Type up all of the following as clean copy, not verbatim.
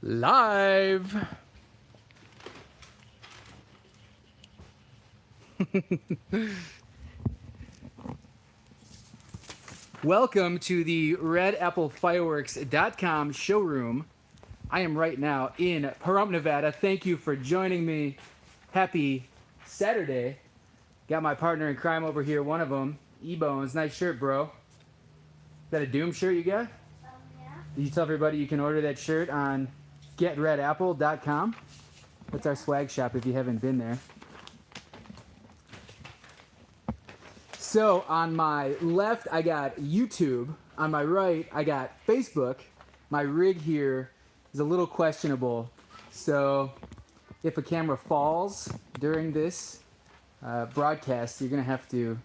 Live. Welcome to the RedAppleFireworks.com showroom. I am right now in Pahrump, Nevada. Thank you for joining me. Happy Saturday. Got my partner in crime over here, one of them, E-Bones. Nice shirt, bro. Is that a Doom shirt you got? Yeah. Did you tell everybody you can order that shirt on GetRedApple.com? That's our swag shop if you haven't been there. So on my left, I got YouTube. On my right, I got Facebook. My rig here is a little questionable. So if a camera falls during this broadcast, you're gonna have to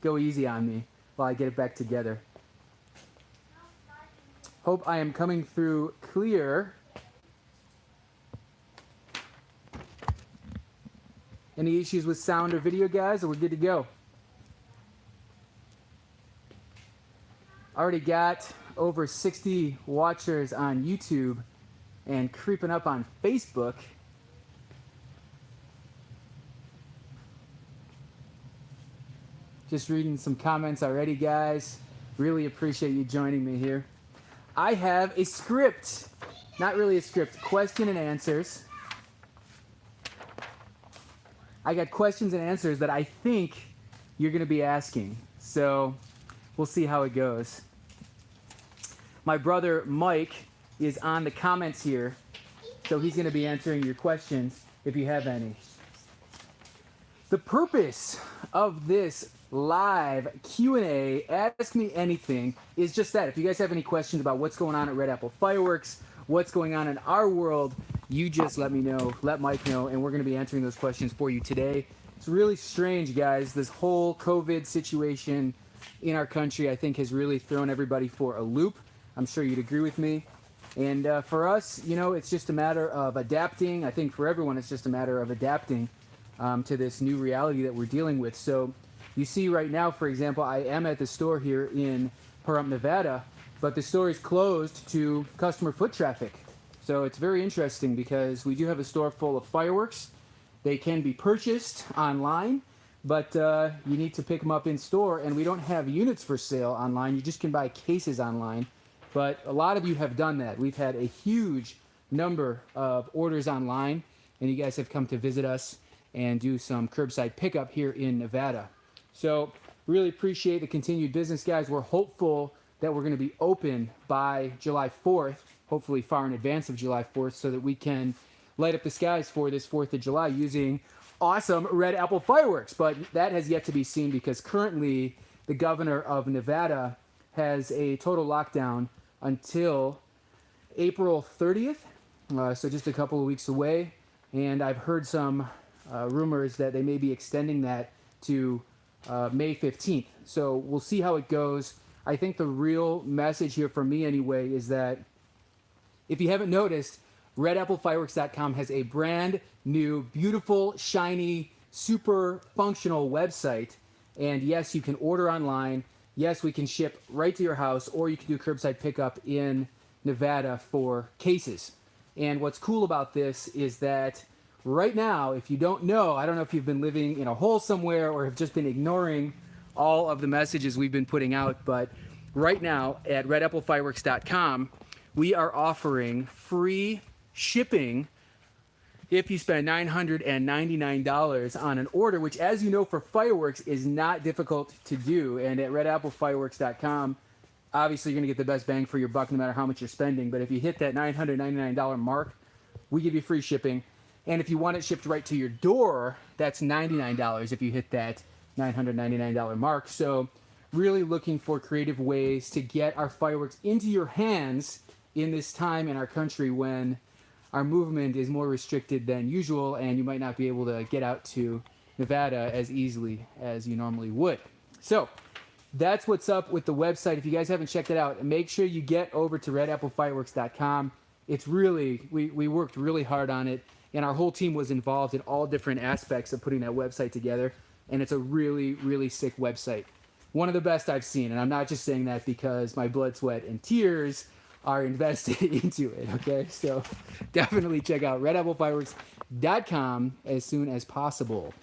go easy on me while I get it back together. Hope I am coming through clear. Any issues with sound or video, guys, or we're good to go? Already got over 60 watchers on YouTube and creeping up on Facebook. Just reading some comments already, guys. Really appreciate you joining me here. I have a script. Not really a script, question and answers. I got questions and answers that I think you're going to be asking. So we'll see how it goes. My brother Mike is on the comments here, so he's going to be answering your questions if you have any. The purpose of this live Q&A, Ask Me Anything, is just that. If you guys have any questions about what's going on at Red Apple Fireworks, what's going on in our world, you just let me know, let Mike know, and we're going to be answering those questions for you today. It's really strange, guys. This whole COVID situation in our country, I think, has really thrown everybody for a loop. I'm sure you'd agree with me. And for us, you know, it's just a matter of adapting. I think for everyone, it's just a matter of adapting to this new reality that we're dealing with. So you see right now, for example, I am at the store here in Pahrump, Nevada, but the store is closed to customer foot traffic. So it's very interesting because we do have a store full of fireworks. They can be purchased online, but you need to pick them up in store, and we don't have units for sale online. You just can buy cases online, but a lot of you have done that. We've had a huge number of orders online, and you guys have come to visit us and do some curbside pickup here in Nevada. So really appreciate the continued business, guys. We're hopeful that we're going to be open by July 4th, hopefully far in advance of July 4th, so that we can light up the skies for this 4th of July using awesome Red Apple fireworks. But that has yet to be seen because currently the governor of Nevada has a total lockdown until April 30th, so just a couple of weeks away. And I've heard some rumors that they may be extending that to May 15th. So we'll see how it goes. I think the real message here for me anyway is that if you haven't noticed, RedAppleFireworks.com has a brand new, beautiful, shiny, super functional website. And yes, you can order online. Yes, we can ship right to your house, or you can do curbside pickup in Nevada for cases. And what's cool about this is that right now, if you don't know, I don't know if you've been living in a hole somewhere or have just been ignoring all of the messages we've been putting out, but right now at RedAppleFireworks.com, we are offering free shipping if you spend $999 on an order, which, as you know, for fireworks is not difficult to do. And at RedAppleFireworks.com, obviously you're going to get the best bang for your buck no matter how much you're spending. But if you hit that $999 mark, we give you free shipping. And if you want it shipped right to your door, that's $99 if you hit that $999 mark. So really looking for creative ways to get our fireworks into your hands in this time in our country when our movement is more restricted than usual and you might not be able to get out to Nevada as easily as you normally would. So that's what's up with the website. If you guys haven't checked it out, make sure you get over to RedAppleFireworks.com. It's really, we worked really hard on it, and our whole team was involved in all different aspects of putting that website together, and it's a really, really sick website. One of the best I've seen, and I'm not just saying that because my blood, sweat, and tears are invested into it. Okay, so definitely check out redapplefireworks.com as soon as possible.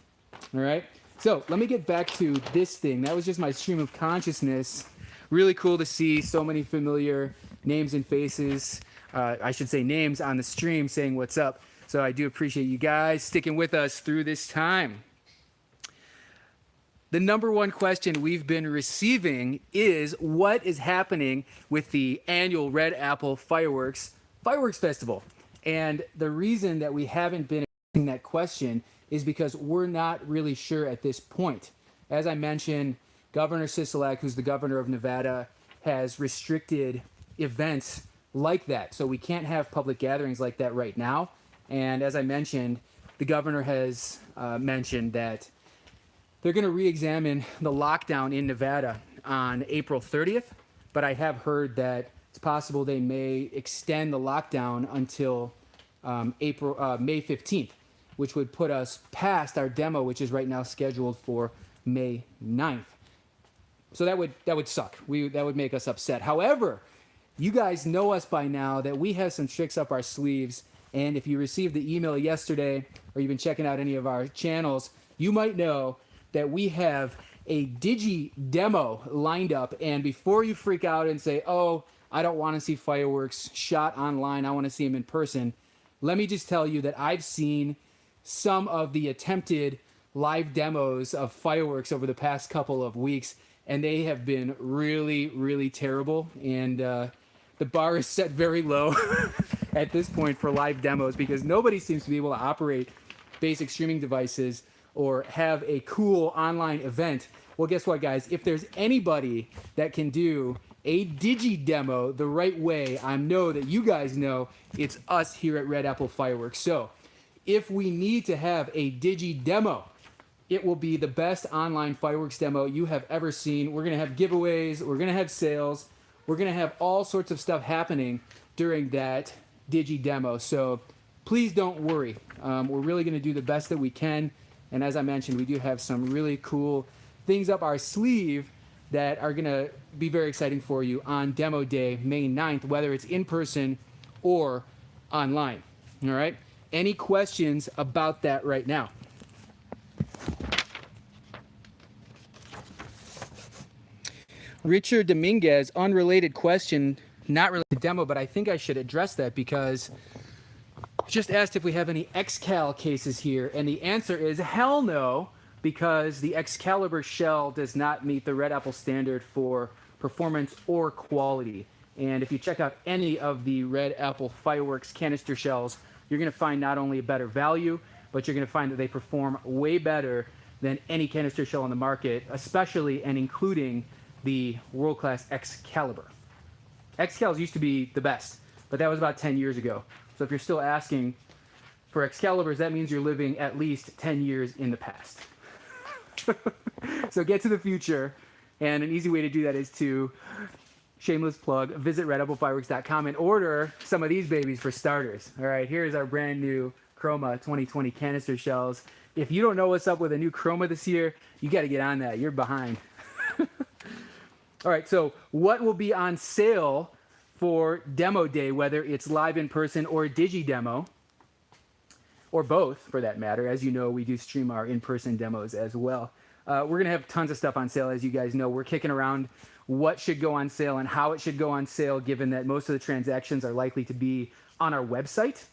All right, so let me get back to this thing. That was just my stream of consciousness. Really cool to see so many familiar names and faces. I should say names on the stream saying what's up. So I do appreciate you guys sticking with us through this time. The number one question we've been receiving is what is happening with the annual Red Apple Fireworks Festival? And the reason that we haven't been answering that question is because we're not really sure at this point. As I mentioned, Governor Sisolak, who's the governor of Nevada, has restricted events like that. So we can't have public gatherings like that right now. And as I mentioned, the governor has mentioned that they're going to re-examine the lockdown in Nevada on April 30th, but I have heard that it's possible they may extend the lockdown until May 15th, which would put us past our demo, which is right now scheduled for May 9th. So that would suck. That would make us upset. However, you guys know us by now that we have some tricks up our sleeves, and if you received the email yesterday or you've been checking out any of our channels, you might know that we have a Digi demo lined up. And before you freak out and say, oh, I don't want to see fireworks shot online, I want to see them in person, let me just tell you that I've seen some of the attempted live demos of fireworks over the past couple of weeks, and they have been really, really terrible. And the bar is set very low at this point for live demos because nobody seems to be able to operate basic streaming devices or have a cool online event. Well, guess what, guys? If there's anybody that can do a Digi demo the right way, I know that you guys know it's us here at Red Apple Fireworks. So if we need to have a Digi demo, it will be the best online fireworks demo you have ever seen. We're going to have giveaways. We're going to have sales. We're going to have all sorts of stuff happening during that Digi demo. So please don't worry. We're really going to do the best that we can. And as I mentioned, we do have some really cool things up our sleeve that are going to be very exciting for you on demo day, May 9th, whether it's in person or online. All right? Any questions about that right now? Richard Dominguez, unrelated question, not related to demo, but I think I should address that because just asked if we have any Excal cases here, and the answer is hell no, because the Excalibur shell does not meet the Red Apple standard for performance or quality. And if you check out any of the Red Apple Fireworks canister shells, you're going to find not only a better value, but you're going to find that they perform way better than any canister shell on the market, especially and including the world-class Excalibur. Excals used to be the best, but that was about 10 years ago. So if you're still asking for Excaliburs, that means you're living at least 10 years in the past. So get to the future, and an easy way to do that is to, shameless plug, visit redapplefireworks.com and order some of these babies for starters. All right, here's our brand new Chroma 2020 canister shells. If you don't know what's up with a new Chroma this year, you got to get on that. You're behind. All right, so what will be on sale for demo day, whether it's live in person or Digi demo, or both for that matter? As you know, we do stream our in-person demos as well. We're going to have tons of stuff on sale. As you guys know, we're kicking around what should go on sale and how it should go on sale, given that most of the transactions are likely to be on our website.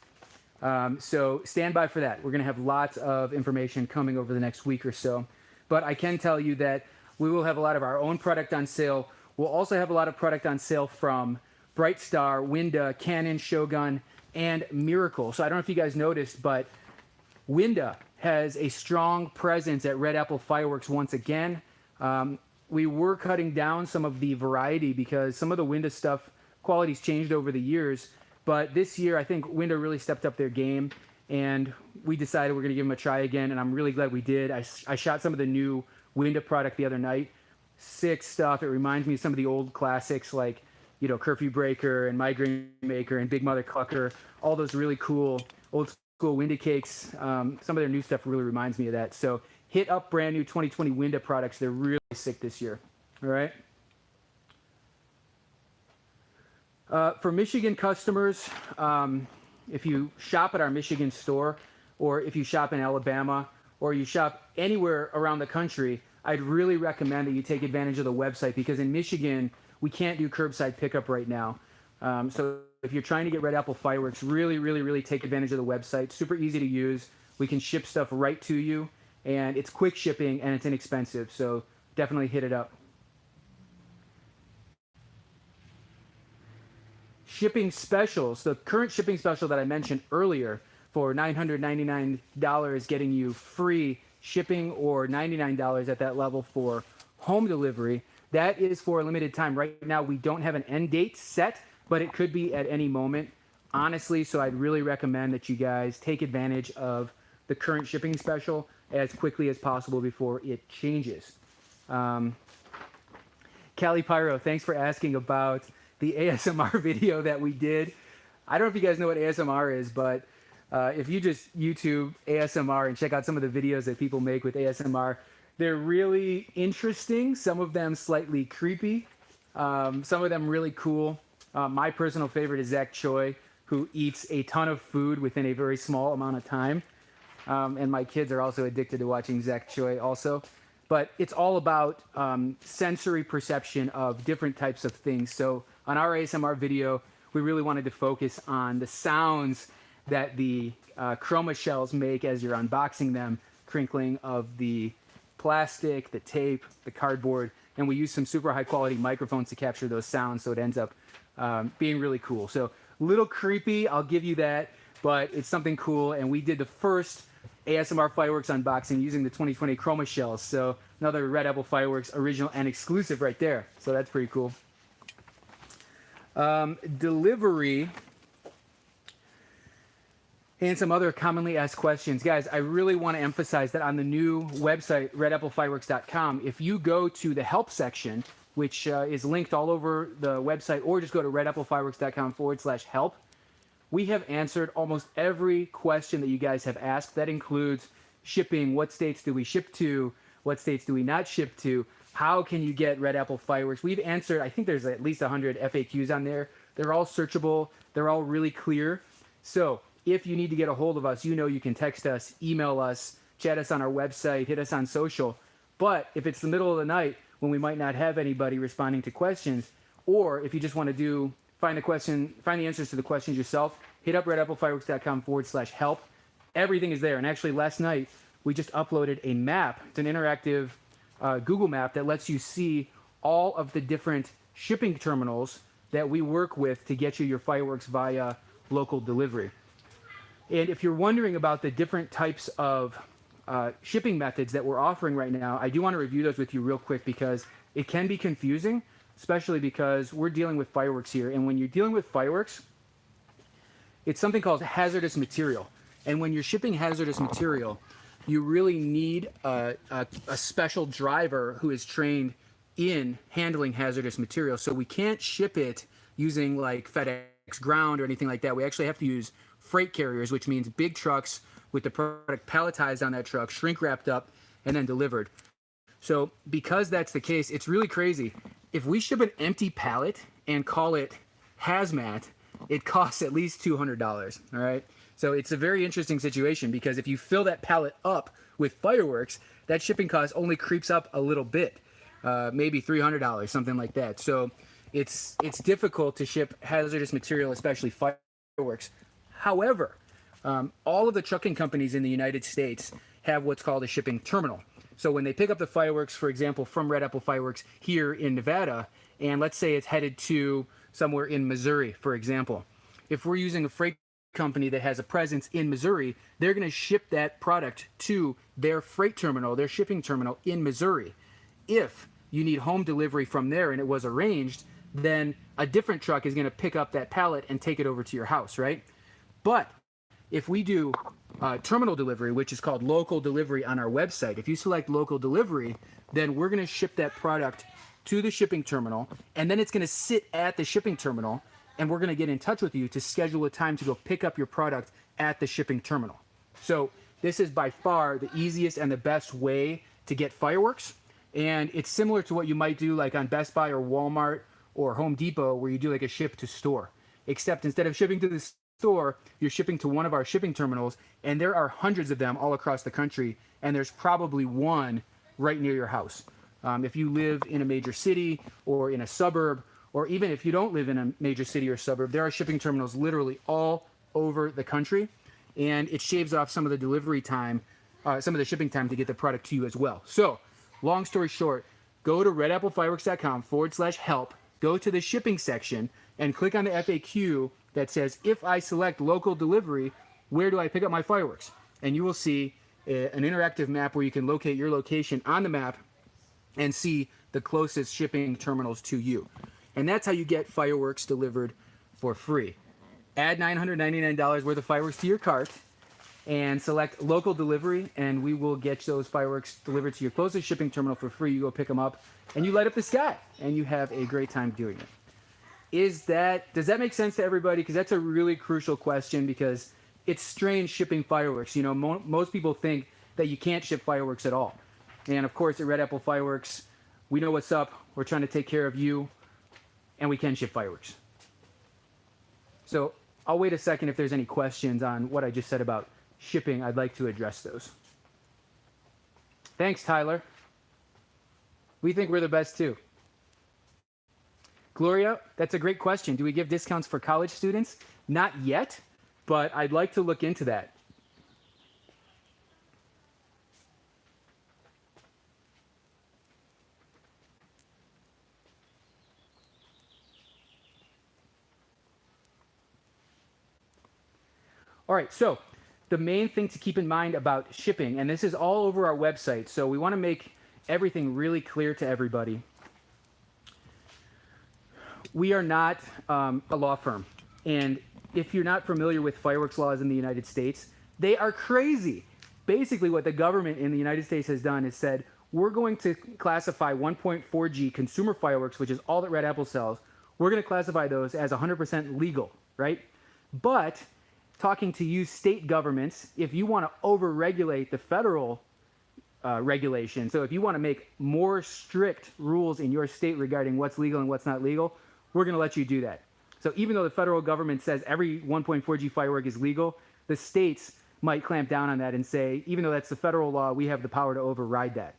So stand by for that. We're going to have lots of information coming over the next week or so. But I can tell you that we will have a lot of our own product on sale. We'll also have a lot of product on sale from Brightstar, Winda, Canon, Shogun, and Miracle. So I don't know if you guys noticed, but Winda has a strong presence at Red Apple Fireworks once again. We were cutting down some of the variety because some of the Winda stuff, quality's changed over the years. But this year, I think Winda really stepped up their game, and we decided we're going to give them a try again, and I'm really glad we did. I shot some of the new Winda product the other night. Sick stuff. It reminds me of some of the old classics like, you know, Curfew Breaker and Migraine Maker and Big Mother Clucker, all those really cool old school Winda cakes. Some of their new stuff really reminds me of that. So hit up brand new 2020 Winda products. They're really sick this year. All right. For Michigan customers, if you shop at our Michigan store, or if you shop in Alabama, or you shop anywhere around the country, I'd really recommend that you take advantage of the website, because in Michigan, we can't do curbside pickup right now. So if you're trying to get Red Apple fireworks, really take advantage of the website. Super easy to use. We can ship stuff right to you, and it's quick shipping and it's inexpensive. So definitely hit it up. Shipping specials. The current shipping special that I mentioned earlier for $999 getting you free shipping, or $99 at that level for home delivery. That is for a limited time. Right now, we don't have an end date set, but it could be at any moment, honestly. So I'd really recommend that you guys take advantage of the current shipping special as quickly as possible before it changes. Cali Pyro, thanks for asking about the ASMR video that we did. I don't know if you guys know what ASMR is, but if you just YouTube ASMR and check out some of the videos that people make with ASMR, they're really interesting. Some of them slightly creepy. Some of them really cool. My personal favorite is Zach Choi, who eats a ton of food within a very small amount of time. And my kids are also addicted to watching Zach Choi also. But it's all about sensory perception of different types of things. So on our ASMR video, we really wanted to focus on the sounds that the chroma shells make as you're unboxing them, crinkling of the plastic, the tape, the cardboard, and we use some super high quality microphones to capture those sounds, so it ends up being really cool. So a little creepy, I'll give you that, but it's something cool, and we did the first ASMR fireworks unboxing using the 2020 chroma shells, so another Red Apple Fireworks original and exclusive right there, so that's pretty cool. Delivery and some other commonly asked questions. Guys, I really want to emphasize that on the new website, redapplefireworks.com, if you go to the help section, which is linked all over the website, or just go to redapplefireworks.com/help, we have answered almost every question that you guys have asked. That includes shipping. What states do we ship to? What states do we not ship to? How can you get Red Apple fireworks? We've answered, I think there's at least 100 FAQs on there. They're all searchable. They're all really clear. So if you need to get a hold of us, you know you can text us, email us, chat us on our website, hit us on social. But if it's the middle of the night when we might not have anybody responding to questions, or if you just want to find the answers to the questions yourself, hit up redapplefireworks.com/help. Everything is there. And actually last night, we just uploaded a map. It's an interactive Google map that lets you see all of the different shipping terminals that we work with to get you your fireworks via local delivery. And if you're wondering about the different types of shipping methods that we're offering right now, I do want to review those with you real quick, because it can be confusing, especially because we're dealing with fireworks here. And when you're dealing with fireworks, it's something called hazardous material. And when you're shipping hazardous material, you really need a special driver who is trained in handling hazardous material. So we can't ship it using like FedEx Ground or anything like that. We actually have to use freight carriers, which means big trucks with the product palletized on that truck, shrink wrapped up, and then delivered. So because that's the case, it's really crazy. If we ship an empty pallet and call it hazmat, it costs at least $200, all right? So it's a very interesting situation, because if you fill that pallet up with fireworks, that shipping cost only creeps up a little bit, maybe $300, something like that. So it's difficult to ship hazardous material, especially fireworks. However, all of the trucking companies in the United States have what's called a shipping terminal. So when they pick up the fireworks, for example, from Red Apple Fireworks here in Nevada, and let's say it's headed to somewhere in Missouri, for example, if we're using a freight company that has a presence in Missouri, they're going to ship that product to their freight terminal, their shipping terminal in Missouri. If you need home delivery from there and it was arranged, then a different truck is going to pick up that pallet and take it over to your house, right? But if we do terminal delivery, which is called local delivery on our website, if you select local delivery, then we're going to ship that product to the shipping terminal, and then it's going to sit at the shipping terminal, and we're going to get in touch with you to schedule a time to go pick up your product at the shipping terminal. So this is by far the easiest and the best way to get fireworks. And it's similar to what you might do like on Best Buy or Walmart or Home Depot where you do like a ship to store. Except instead of shipping to the store, you're shipping to one of our shipping terminals, and there are hundreds of them all across the country, and there's probably one right near your house. If you live in a major city or in a suburb, or even if you don't live in a major city or suburb, there are shipping terminals literally all over the country, and it shaves off some of the delivery time, some of the shipping time to get the product to you as well. So, long story short, go to redapplefireworks.com/help, go to the shipping section, and click on the FAQ that says, if I select local delivery, where do I pick up my fireworks? And you will see an interactive map where you can locate your location on the map and see the closest shipping terminals to you. And that's how you get fireworks delivered for free. Add $999 worth of fireworks to your cart and select local delivery, and we will get those fireworks delivered to your closest shipping terminal for free. You go pick them up, and you light up the sky, and you have a great time doing it. Does that make sense to everybody? Because that's a really crucial question, because it's strange shipping fireworks. You know, most people think that you can't ship fireworks at all. And of course, at Red Apple Fireworks, we know what's up. We're trying to take care of you, and we can ship fireworks. So I'll wait a second if there's any questions on what I just said about shipping. I'd like to address those. Thanks, Tyler. We think we're the best too. Gloria, that's a great question. Do we give discounts for college students? Not yet, but I'd like to look into that. All right, so the main thing to keep in mind about shipping, and this is all over our website, so we want to make everything really clear to everybody. We are not a law firm, and if you're not familiar with fireworks laws in the United States, they are crazy. Basically, what the government in the United States has done is said, we're going to classify 1.4G consumer fireworks, which is all that Red Apple sells, we're going to classify those as 100% legal, right? But talking to you state governments, if you want to over-regulate the federal regulation, so if you want to make more strict rules in your state regarding what's legal and what's not legal, we're going to let you do that. So even though the federal government says every 1.4G firework is legal, the states might clamp down on that and say, even though that's the federal law, we have the power to override that.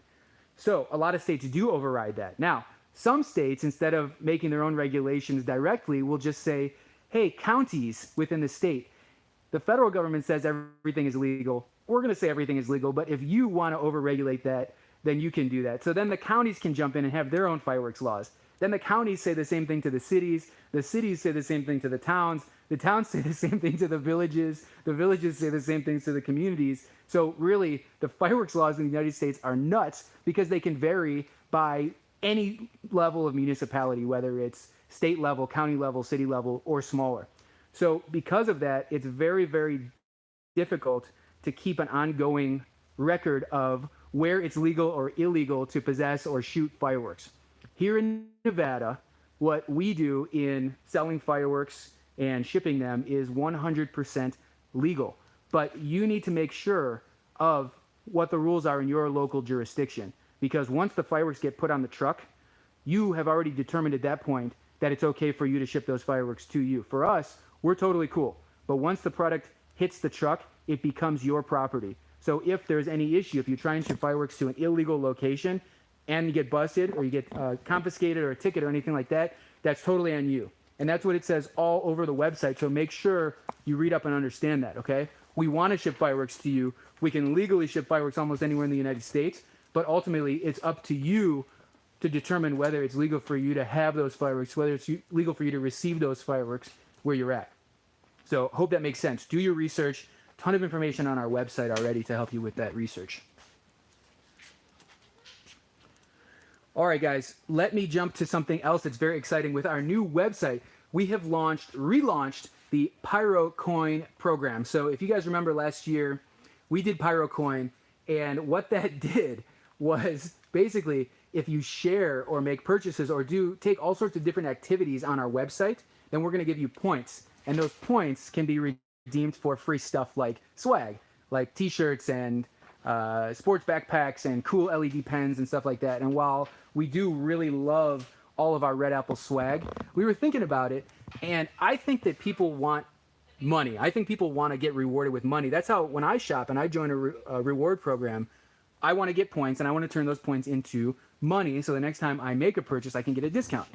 So a lot of states do override that. Now, some states, instead of making their own regulations directly, will just say, hey, counties within the state, the federal government says everything is legal. We're going to say everything is legal, but if you want to overregulate that, then you can do that. So then the counties can jump in and have their own fireworks laws. Then the counties say the same thing to the cities say the same thing to the towns say the same thing to the villages say the same things to the communities. So really, the fireworks laws in the United States are nuts because they can vary by any level of municipality, whether it's state level, county level, city level, or smaller. So because of that, it's very, very difficult to keep an ongoing record of where it's legal or illegal to possess or shoot fireworks. Here in Nevada, what we do in selling fireworks and shipping them is 100% legal. But you need to make sure of what the rules are in your local jurisdiction, because once the fireworks get put on the truck, you have already determined at that point that it's okay for you to ship those fireworks to you. For us, we're totally cool. But once the product hits the truck, it becomes your property. So if there's any issue, if you try and ship fireworks to an illegal location and you get busted or you get confiscated or a ticket or anything like that, that's totally on you. And that's what it says all over the website. So make sure you read up and understand that, okay? We want to ship fireworks to you. We can legally ship fireworks almost anywhere in the United States, but ultimately it's up to you to determine whether it's legal for you to have those fireworks, whether it's legal for you to receive those fireworks where you're at. So hope that makes sense. Do your research. Ton of information on our website already to help you with that research. All right, guys, let me jump to something else that's very exciting. With our new website, we have relaunched the PyroCoin program. So if you guys remember last year, we did PyroCoin, and what that did was basically if you share or make purchases or take all sorts of different activities on our website, then we're going to give you points. And those points can be redeemed for free stuff like swag, like t-shirts and sports backpacks and cool LED pens and stuff like that. And while we do really love all of our Red Apple swag. We were thinking about it, and I think that people want money. I think people want to get rewarded with money. That's how, when I shop and I join a reward program, I want to get points, and I want to turn those points into money so the next time I make a purchase, I can get a discount.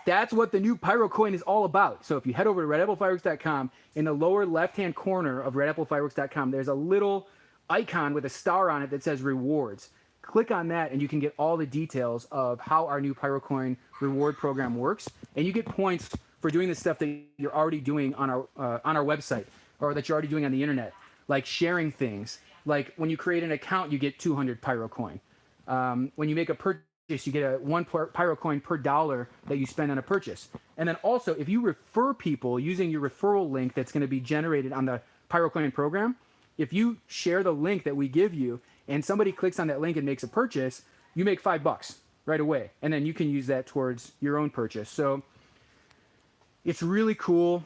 That's what the new PyroCoin is all about. So if you head over to redapplefireworks.com, in the lower left-hand corner of redapplefireworks.com, there's a little icon with a star on it that says rewards. Click on that and you can get all the details of how our new PyroCoin reward program works. And you get points for doing the stuff that you're already doing on our website, or that you're already doing on the internet, like sharing things. Like when you create an account, you get 200 PyroCoin. When you make a purchase, you get a one PyroCoin per dollar that you spend on a purchase. And then also, if you refer people using your referral link that's going to be generated on the PyroCoin program, if you share the link that we give you and somebody clicks on that link and makes a purchase, you make $5 right away. And then you can use that towards your own purchase. So it's really cool.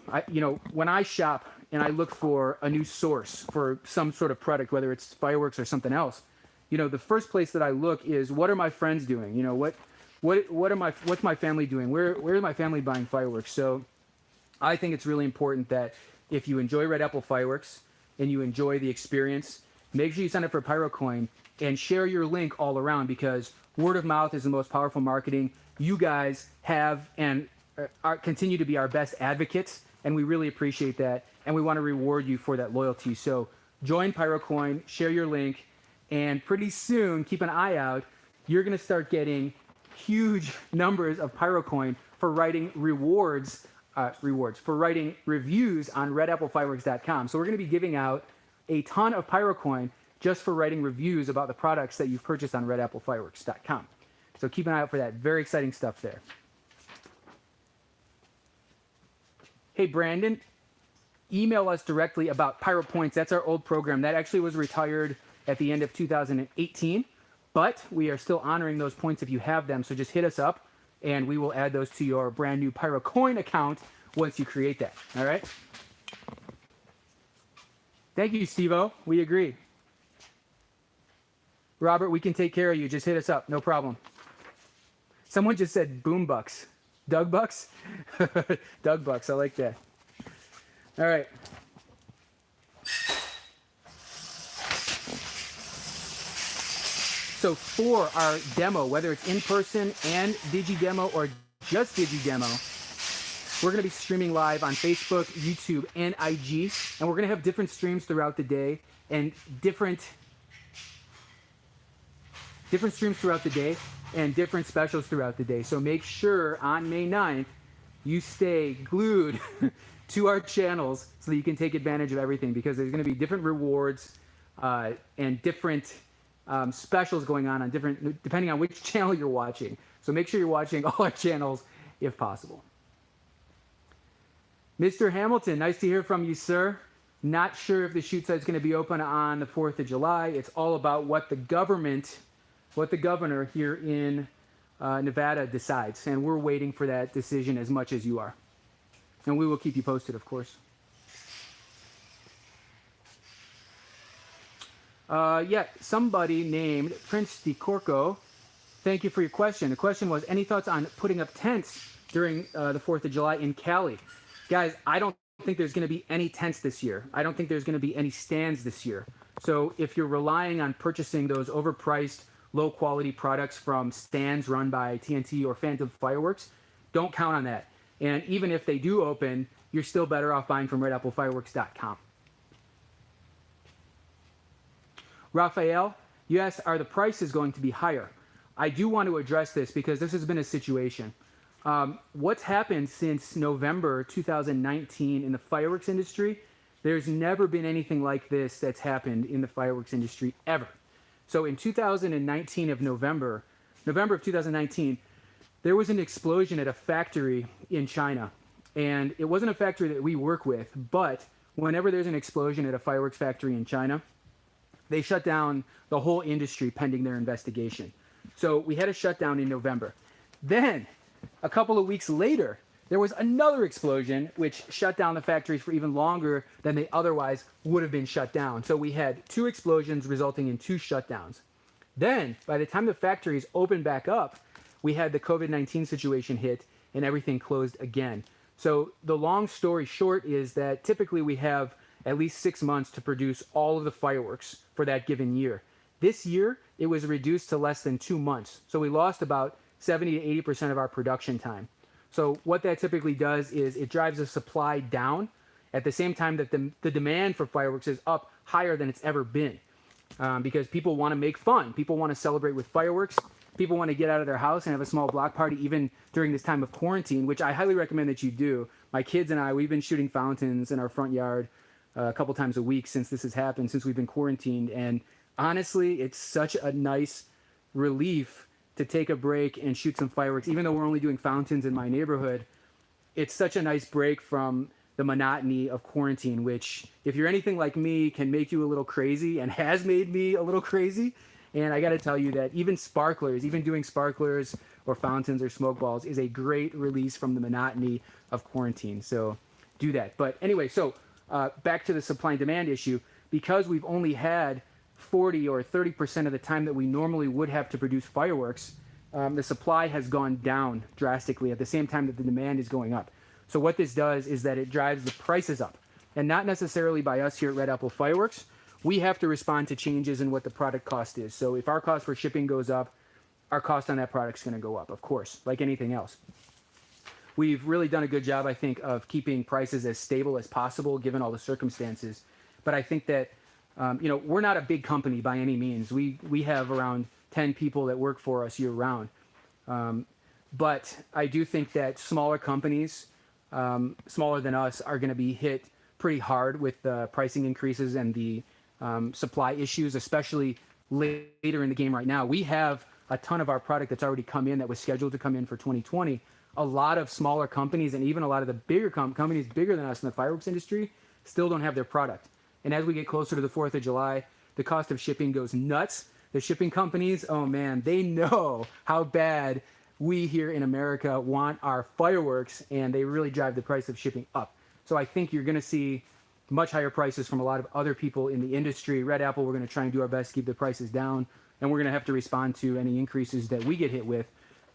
When I shop and I look for a new source for some sort of product, whether it's fireworks or something else, the first place that I look is, what are my friends doing? What's my family doing? Where is my family buying fireworks? So I think it's really important that if you enjoy Red Apple Fireworks and you enjoy the experience, make sure you sign up for PyroCoin and share your link all around, because word of mouth is the most powerful marketing. You guys have and continue to be our best advocates, and we really appreciate that, and we want to reward you for that loyalty. So join PyroCoin, share your link, and pretty soon, keep an eye out, you're going to start getting huge numbers of PyroCoin for writing for writing reviews on redapplefireworks.com. So we're going to be giving out a ton of PyroCoin just for writing reviews about the products that you've purchased on redapplefireworks.com. So keep an eye out for that. Very exciting stuff there. Hey, Brandon, email us directly about PyroPoints. That's our old program. That actually was retired at the end of 2018, but we are still honoring those points if you have them. So just hit us up and we will add those to your brand new PyroCoin account once you create that. All right. Thank you, Steve-O. We agree. Robert, we can take care of you. Just hit us up. No problem. Someone just said boom bucks. Doug Bucks? Doug Bucks. I like that. All right. So for our demo, whether it's in person and DigiDemo or just DigiDemo, we're going to be streaming live on Facebook, YouTube, and IG. And we're going to have different streams throughout the day and different streams throughout the day and different specials throughout the day. So make sure on May 9th, you stay glued to our channels so that you can take advantage of everything, because there's going to be different rewards and different specials going on different, depending on which channel you're watching. So make sure you're watching all our channels if possible. Mr. Hamilton, nice to hear from you, sir. Not sure if the shoot site is going to be open on the 4th of July. It's all about what the governor here in Nevada decides. And we're waiting for that decision as much as you are. And we will keep you posted, of course. Yeah, somebody named Prince DeCorco, thank you for your question. The question was, any thoughts on putting up tents during the 4th of July in Cali? Guys, I don't think there's going to be any tents this year. I don't think there's going to be any stands this year. So if you're relying on purchasing those overpriced, low-quality products from stands run by TNT or Phantom Fireworks, don't count on that. And even if they do open, you're still better off buying from redapplefireworks.com. Raphael, you asked, are the prices going to be higher? I do want to address this because this has been a situation. What's happened since November 2019 in the fireworks industry, there's never been anything like this that's happened in the fireworks industry ever. So in 2019 of November of 2019, there was an explosion at a factory in China. And it wasn't a factory that we work with, but whenever there's an explosion at a fireworks factory in China, they shut down the whole industry pending their investigation. So we had a shutdown in November. Then, a couple of weeks later, there was another explosion which shut down the factories for even longer than they otherwise would have been shut down. So we had 2 explosions resulting in 2 shutdowns. Then, by the time the factories opened back up, we had the COVID-19 situation hit and everything closed again. So the long story short is that typically we have at least 6 months to produce all of the fireworks for that given year. This year, it was reduced to less than 2 months. So we lost about 70 to 80% of our production time. So what that typically does is it drives the supply down at the same time that the demand for fireworks is up higher than it's ever been. Because people want to make fun. People want to celebrate with fireworks. People want to get out of their house and have a small block party even during this time of quarantine, which I highly recommend that you do. My kids and I, we've been shooting fountains in our front yard a couple times a week since this has happened, since we've been quarantined. And honestly, it's such a nice relief to take a break and shoot some fireworks. Even though we're only doing fountains in my neighborhood, it's such a nice break from the monotony of quarantine, which, if you're anything like me, can make you a little crazy and has made me a little crazy. And I got to tell you that even sparklers, even doing sparklers or fountains or smoke balls is a great release from the monotony of quarantine. So do that. But anyway, so back to the supply and demand issue. Because we've only had 40 or 30% of the time that we normally would have to produce fireworks, the supply has gone down drastically at the same time that the demand is going up. So what this does is that it drives the prices up, and not necessarily by us here at Red Apple Fireworks. We have to respond to changes in what the product cost is. So if our cost for shipping goes up, our cost on that product is going to go up, of course, like anything else. We've really done a good job, I think, of keeping prices as stable as possible given all the circumstances. But I think that we're not a big company by any means. We have around 10 people that work for us year round. But I do think that smaller companies, smaller than us, are going to be hit pretty hard with the pricing increases and the supply issues, especially later in the game right now. We have a ton of our product that's already come in that was scheduled to come in for 2020. A lot of smaller companies and even a lot of the bigger companies bigger than us in the fireworks industry still don't have their product. And as we get closer to the 4th of July, the cost of shipping goes nuts. The shipping companies, oh man, they know how bad we here in America want our fireworks, and they really drive the price of shipping up. So I think you're going to see much higher prices from a lot of other people in the industry. Red Apple, we're going to try and do our best to keep the prices down, and we're going to have to respond to any increases that we get hit with.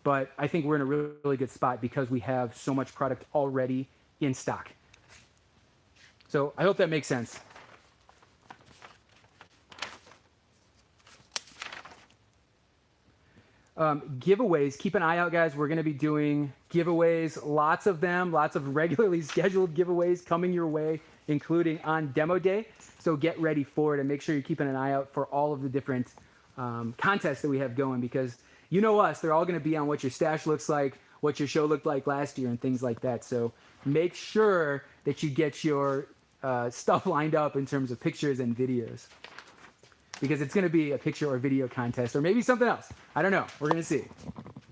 But I think we're in a really, really good spot because we have so much product already in stock. So I hope that makes sense. Giveaways, keep an eye out, guys. We're going to be doing giveaways, lots of them, lots of regularly scheduled giveaways coming your way, including on demo day. So get ready for it and make sure you're keeping an eye out for all of the different contests that we have going, because you know us, they're all going to be on what your stash looks like, what your show looked like last year, and things like that. So make sure that you get your stuff lined up in terms of pictures and videos, because it's going to be a picture or video contest, or maybe something else. I don't know. We're going to see.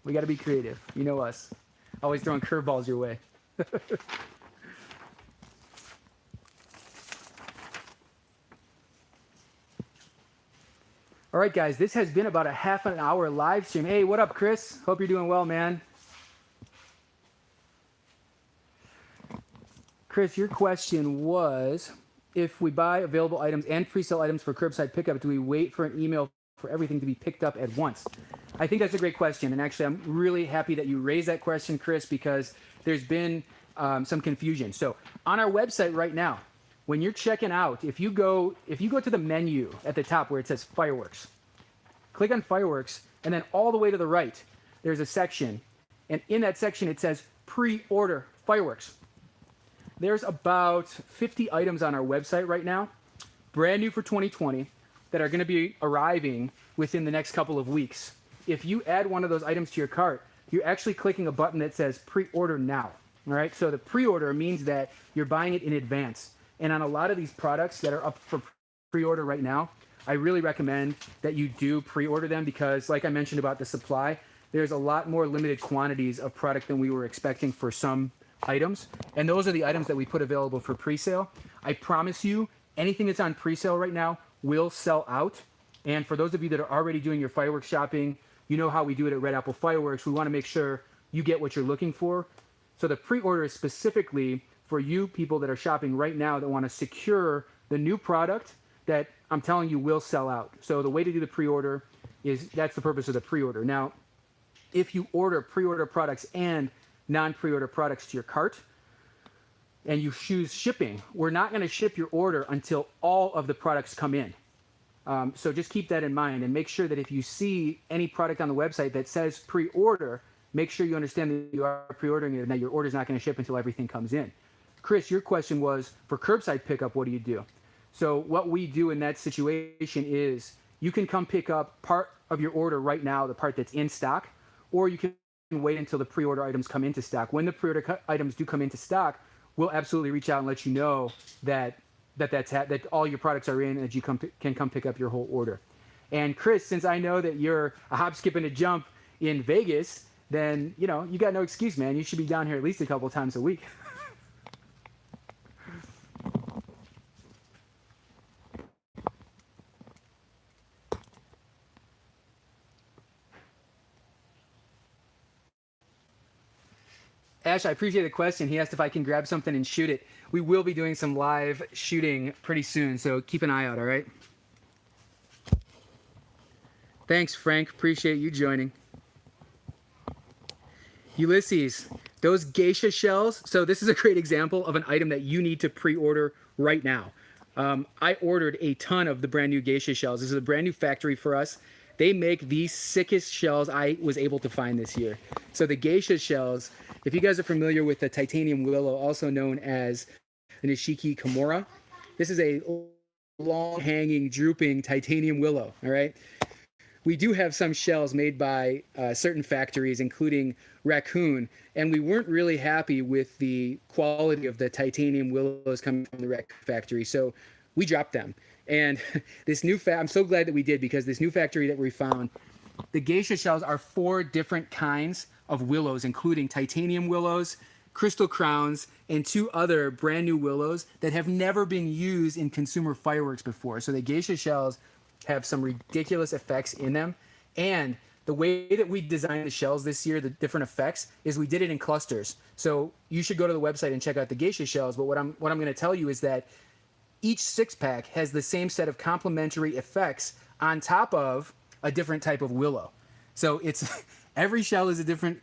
We got to be creative. You know us. Always throwing curveballs your way. All right, guys. This has been about a half an hour live stream. Hey, what up, Chris? Hope you're doing well, man. Chris, your question was, if we buy available items and pre-sale items for curbside pickup, do we wait for an email for everything to be picked up at once? I think that's a great question. And actually, I'm really happy that you raised that question, Chris, because there's been some confusion. So on our website right now, when you're checking out, if you go to the menu at the top where it says fireworks, click on fireworks, and then all the way to the right, there's a section. And in that section, it says pre-order fireworks. There's about 50 items on our website right now, brand new for 2020, that are going to be arriving within the next couple of weeks. If you add one of those items to your cart, you're actually clicking a button that says pre-order now. All right, so the pre-order means that you're buying it in advance. And on a lot of these products that are up for pre-order right now, I really recommend that you do pre-order them, because like I mentioned about the supply, there's a lot more limited quantities of product than we were expecting for some items, and those are the items that we put available for pre-sale. I promise you, anything that's on pre-sale right now will sell out. And for those of you that are already doing your fireworks shopping, you know how we do it at Red Apple Fireworks. We want to make sure you get what you're looking for. So the pre-order is specifically for you people that are shopping right now that want to secure the new product that I'm telling you will sell out. So the way to do the pre-order is, that's the purpose of the pre-order. Now, if you order pre-order products and non-pre-order products to your cart, and you choose shipping, we're not going to ship your order until all of the products come in. So just keep that in mind, and make sure that if you see any product on the website that says pre-order, make sure you understand that you are pre-ordering it and that your order is not going to ship until everything comes in. Chris, your question was, for curbside pickup, what do you do? So what we do in that situation is you can come pick up part of your order right now, the part that's in stock, or you can wait until the pre-order items come into stock. When the pre-order items do come into stock, we'll absolutely reach out and let you know that all your products are in and that you can come pick up your whole order. And Chris, since I know that you're a hop, skip, and a jump in Vegas, then you got no excuse, man. You should be down here at least a couple times a week. Ash, I appreciate the question. He asked if I can grab something and shoot it. We will be doing some live shooting pretty soon, so keep an eye out, all right? Thanks, Frank. Appreciate you joining. Ulysses, those geisha shells. So this is a great example of an item that you need to pre-order right now. I ordered a ton of the brand new geisha shells. This is a brand new factory for us. They make the sickest shells I was able to find this year. So the geisha shells, if you guys are familiar with the titanium willow, also known as the Nishiki Kimura, this is a long hanging, drooping titanium willow, all right? We do have some shells made by certain factories, including Raccoon, and we weren't really happy with the quality of the titanium willows coming from the Raccoon factory, so we dropped them. And this new I'm so glad that we did, because this new factory that we found, the geisha shells are 4 different kinds of willows, including titanium willows, crystal crowns, and 2 other brand new willows that have never been used in consumer fireworks before. So the geisha shells have some ridiculous effects in them. And the way that we designed the shells this year, the different effects, is we did it in clusters. So you should go to the website and check out the geisha shells. But what I'm going to tell you is that each 6-pack has the same set of complementary effects on top of a different type of willow. So it's every shell is a different,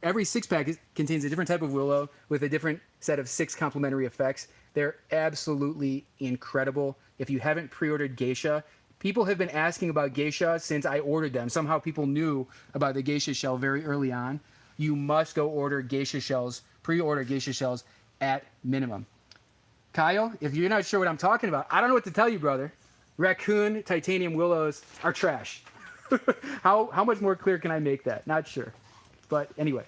every 6-pack contains a different type of willow with a different set of 6 complementary effects. They're absolutely incredible. If you haven't pre-ordered geisha, people have been asking about geisha since I ordered them. Somehow people knew about the geisha shell very early on. You must go order geisha shells, pre-order geisha shells at minimum. Kyle, if you're not sure what I'm talking about, I don't know what to tell you, brother. Raccoon titanium willows are trash. How much more clear can I make that? Not sure. But anyway.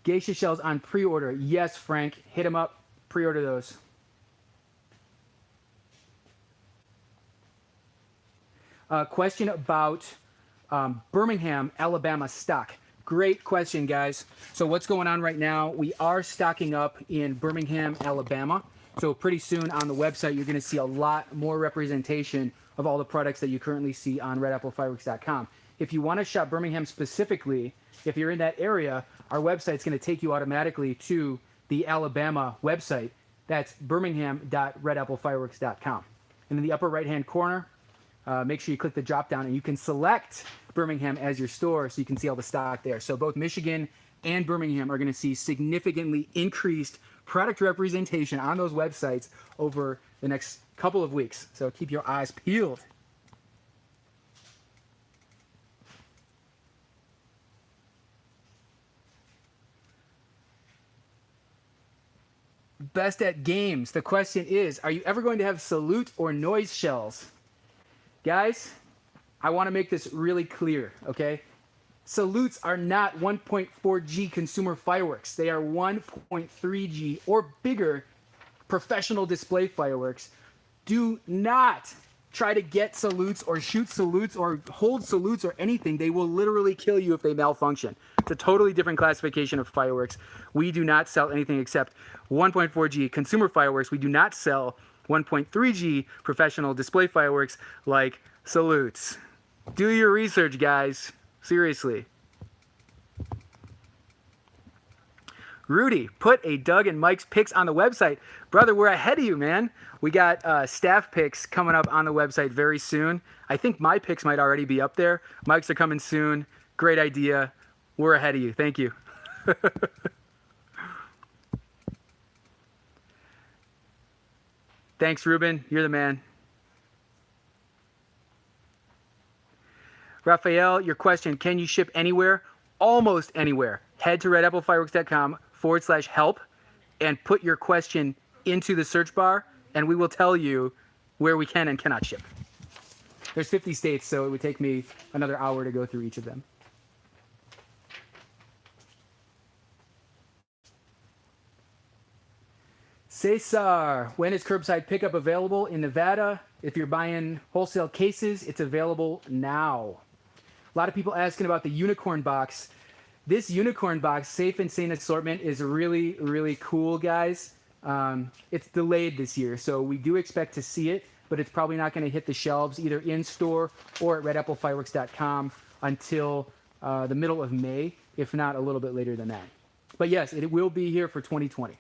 Geisha shells on pre-order. Yes, Frank. Hit them up. Pre-order those. Question about Birmingham, Alabama stock. Great question, guys. So what's going on right now? We are stocking up in Birmingham, Alabama. So pretty soon on the website, you're going to see a lot more representation of all the products that you currently see on redapplefireworks.com. If you want to shop Birmingham specifically, if you're in that area, our website's going to take you automatically to the Alabama website. That's birmingham.redapplefireworks.com. And in the upper right-hand corner, make sure you click the drop down and you can select Birmingham as your store so you can see all the stock there. So both Michigan and Birmingham are going to see significantly increased product representation on those websites over the next couple of weeks. So keep your eyes peeled. Best at games. The question is, are you ever going to have salute or noise shells? Guys, I want to make this really clear, okay? Salutes are not 1.4G consumer fireworks. They are 1.3G or bigger professional display fireworks. Do not try to get salutes or shoot salutes or hold salutes or anything. They will literally kill you if they malfunction. It's a totally different classification of fireworks. We do not sell anything except 1.4G consumer fireworks. We do not sell 1.3G professional display fireworks like salutes. Do your research, guys. Seriously. Rudy, put a Doug and Mike's picks on the website. Brother, we're ahead of you, man. We got staff picks coming up on the website very soon. I think my picks might already be up there. Mike's are coming soon. Great idea. We're ahead of you. Thank you. Thanks, Ruben. You're the man. Raphael, your question, can you ship anywhere? Almost anywhere. Head to redapplefireworks.com/help and put your question into the search bar, and we will tell you where we can and cannot ship. There's 50 states, so it would take me another hour to go through each of them. Cesar, when is curbside pickup available in Nevada? If you're buying wholesale cases, it's available now. A lot of people asking about the unicorn box. This unicorn box, Safe and Sane assortment, is really, really cool, guys. It's delayed this year, so we do expect to see it, but it's probably not going to hit the shelves either in store or at redapplefireworks.com until the middle of May, if not a little bit later than that. But yes, it will be here for 2020.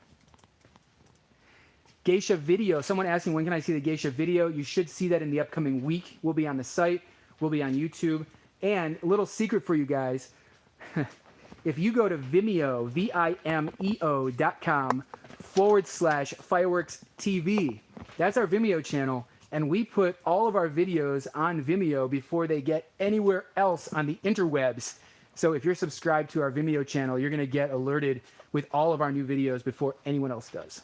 Geisha video. Someone asking, when can I see the Geisha video? You should see that in the upcoming week. We'll be on the site. We'll be on YouTube. And a little secret for you guys. If you go to Vimeo, vimeo.com/fireworks TV, that's our Vimeo channel. And we put all of our videos on Vimeo before they get anywhere else on the interwebs. So if you're subscribed to our Vimeo channel, you're going to get alerted with all of our new videos before anyone else does.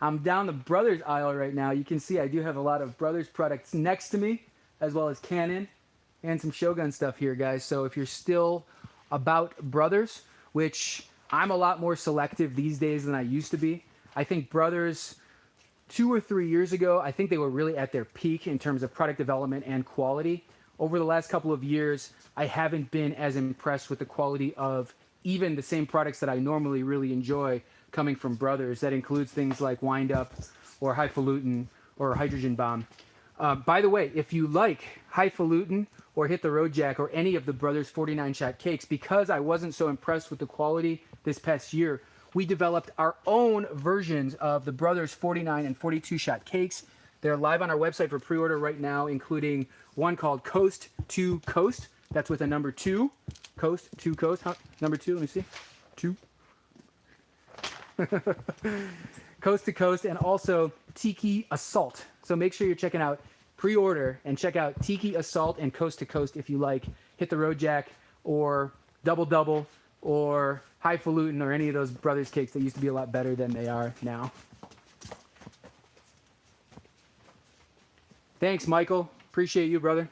I'm down the Brothers aisle right now. You can see I do have a lot of Brothers products next to me, as well as Canon and some Shogun stuff here, guys. So if you're still about Brothers, which I'm a lot more selective these days than I used to be. I think Brothers 2 or 3 years ago, I think they were really at their peak in terms of product development and quality. Over the last couple of years, I haven't been as impressed with the quality of even the same products that I normally really enjoy coming from Brothers. That includes things like Wind Up or Highfalutin or Hydrogen Bomb. By the way, if you like Highfalutin or Hit the Road Jack or any of the Brothers 49-shot cakes, because I wasn't so impressed with the quality this past year, we developed our own versions of the Brothers 49 and 42-shot cakes. They're live on our website for pre-order right now, including one called Coast to Coast. That's with a number 2. Coast to Coast. Number 2, let me see. 2. Coast to Coast, and also Tiki Assault. So make sure you're checking out pre-order and check out Tiki Assault and Coast to Coast if you like Hit the Road Jack or Double Double or Highfalutin or any of those Brothers cakes that used to be a lot better than they are now. Thanks, Michael. Appreciate you, brother.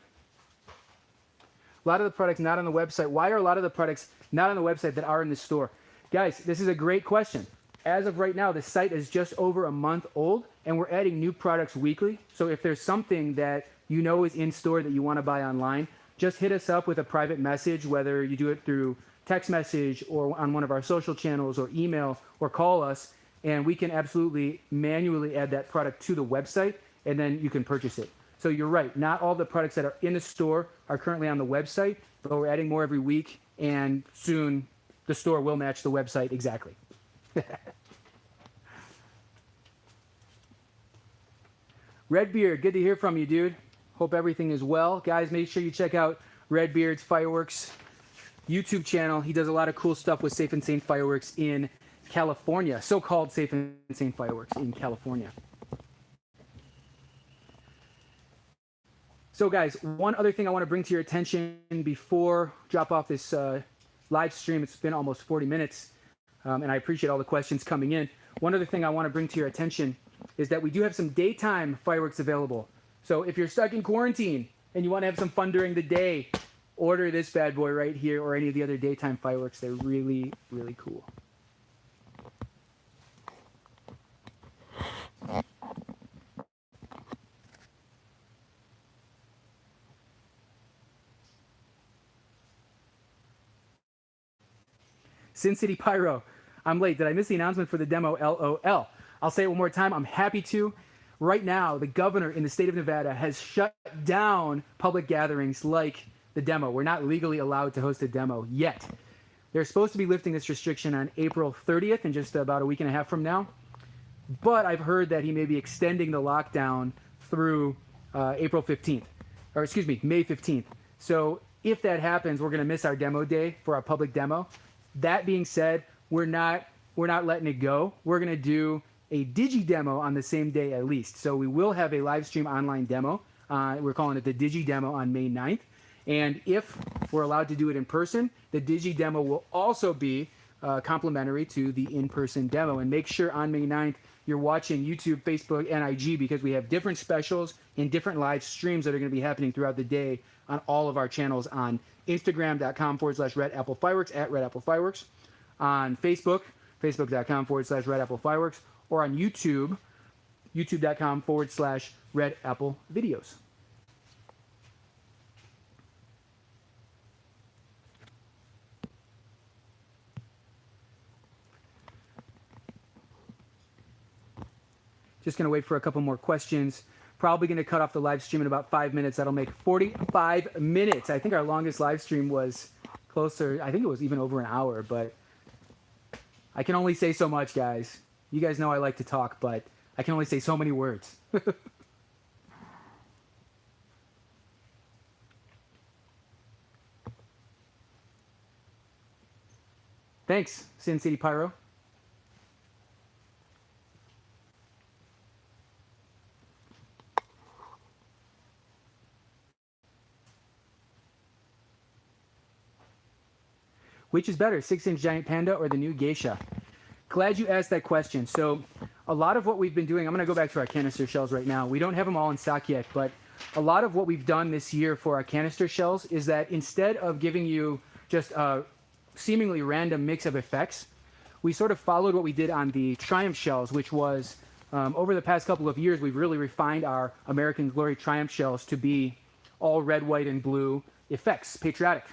A lot of the products not on the website. Why are a lot of the products not on the website that are in the store? Guys, this is a great question. As of right now, the site is just over a month old, and we're adding new products weekly. So if there's something that you know is in store that you want to buy online, just hit us up with a private message, whether you do it through text message or on one of our social channels or email, or call us, and we can absolutely manually add that product to the website, and then you can purchase it. So you're right, not all the products that are in the store are currently on the website, but we're adding more every week, and soon the store will match the website exactly. Redbeard, good to hear from you, dude. Hope everything is well. Guys, make sure you check out Redbeard's Fireworks YouTube channel. He does a lot of cool stuff with Safe and Sane Fireworks in California, so-called Safe and Sane Fireworks in California. So guys, one other thing I want to bring to your attention before drop off this live stream. It's been almost 40 minutes, and I appreciate all the questions coming in. One other thing I want to bring to your attention is that we do have some daytime fireworks available. So if you're stuck in quarantine and you want to have some fun during the day, order this bad boy right here or any of the other daytime fireworks. They're really, really cool. Sin City Pyro, I'm late. Did I miss the announcement for the demo? LOL. I'll say it one more time. I'm happy to. Right now, the governor in the state of Nevada has shut down public gatherings like the demo. We're not legally allowed to host a demo yet. They're supposed to be lifting this restriction on April 30th, in just about a week and a half from now. But I've heard that he may be extending the lockdown through April 15th, or excuse me, May 15th. So if that happens, we're going to miss our demo day for our public demo. That being said, we're not letting it go. We're going to do a Digi demo on the same day at least. So we will have a live stream online demo. We're calling it the Digi demo on May 9th. And if we're allowed to do it in person, the Digi demo will also be complimentary to the in-person demo. And make sure on May 9th you're watching YouTube, Facebook, and IG, because we have different specials and different live streams that are going to be happening throughout the day on all of our channels on Instagram.com/Red Apple Fireworks at Red Apple Fireworks, on Facebook, Facebook.com/Red Apple Fireworks, or on YouTube, YouTube.com/Red Apple Videos. Just going to wait for a couple more questions. Probably going to cut off the live stream in about 5 minutes. That'll make 45 minutes. I think our longest live stream was closer. I think it was even over an hour, but I can only say so much, guys. You guys know I like to talk, but I can only say so many words. Thanks, Sin City Pyro. Which is better, 6-inch giant panda or the new geisha? Glad you asked that question. So a lot of what we've been doing, I'm going to go back to our canister shells right now. We don't have them all in stock yet, but a lot of what we've done this year for our canister shells is that instead of giving you just a seemingly random mix of effects, we sort of followed what we did on the Triumph shells, which was over the past couple of years, we've really refined our American Glory Triumph shells to be all red, white, and blue effects, patriotic.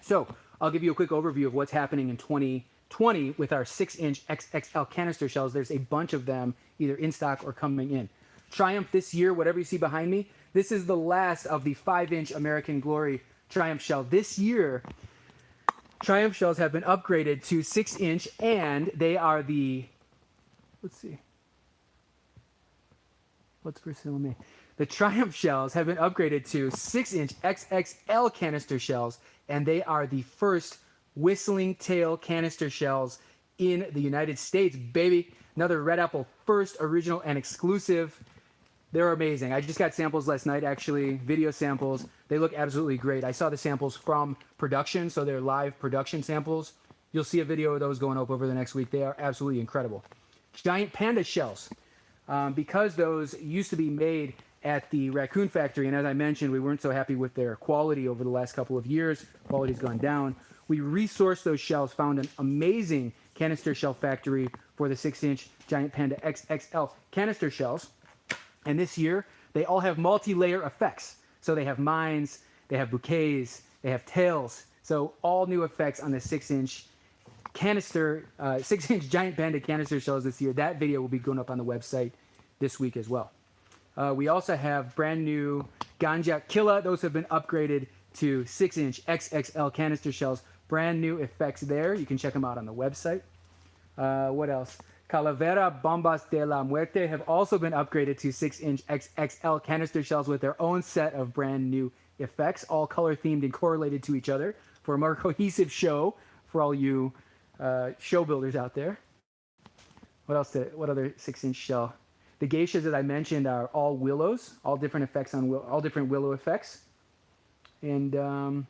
So I'll give you a quick overview of what's happening in 2020 with our 6-inch XXL canister shells. There's a bunch of them either in stock or coming in. Triumph this year, whatever you see behind me, this is the last of the 5-inch American Glory Triumph shell. This year, Triumph shells have been upgraded to 6-inch, and they are the, let's see, what's Brazil me? The Triumph shells have been upgraded to 6-inch XXL canister shells, and they are the first whistling tail canister shells in the United States, baby. Another Red Apple first, original, and exclusive. They're amazing. I just got samples last night, actually, video samples. They look absolutely great. I saw the samples from production, so they're live production samples. You'll see a video of those going up over the next week. They are absolutely incredible. Giant Panda shells. Because those used to be made at the Raccoon Factory, and as I mentioned, we weren't so happy with their quality over the last couple of years. Quality's gone down. We resourced those shells, found an amazing canister shell factory for the 6-inch Giant Panda XXL canister shells. And this year, they all have multi-layer effects. So they have mines, they have bouquets, they have tails. So all new effects on the 6-inch canister, 6-inch Giant Panda canister shells this year. That video will be going up on the website this week as well. We also have brand new Ganja Killa. Those have been upgraded to 6-inch XXL canister shells. Brand new effects there. You can check them out on the website. What else? Calavera Bombas de la Muerte have also been upgraded to 6-inch XXL canister shells with their own set of brand new effects, all color themed and correlated to each other for a more cohesive show for all you show builders out there. What else? What other 6-inch shell? The geishas that I mentioned are all willows, all different effects on all different willow effects. And